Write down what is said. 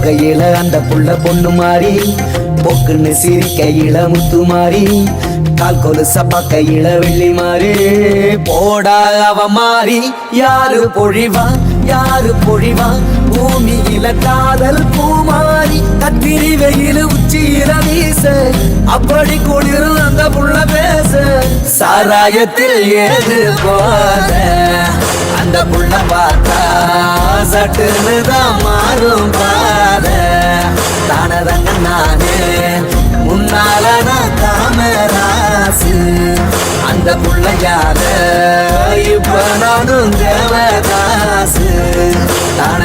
பார்க்கையில அந்த புள்ள பொண்ணு மாறி பொக்குன்னு சிரிக்கையில முத்து மாறி கால் கொலுச பார்க்கையில வெள்ளி மாறி போடா அவ மாறி யாரு பொழிவா யாரு பொழிவா பூமியில காதல் பூமாரி கத்திரி வெயில் உச்சியில வீச அப்படி குளிரும் அந்த புள்ள பேச சாராயத்தில் ஏது போத அந்த புள்ள பார்த்தா சட்டுன்னு தான் மாறும் பாத தானதங்க நானே முன்னால நான் காமராசு அந்த புள்ள யார இப்ப நானும் தேவதாசு தான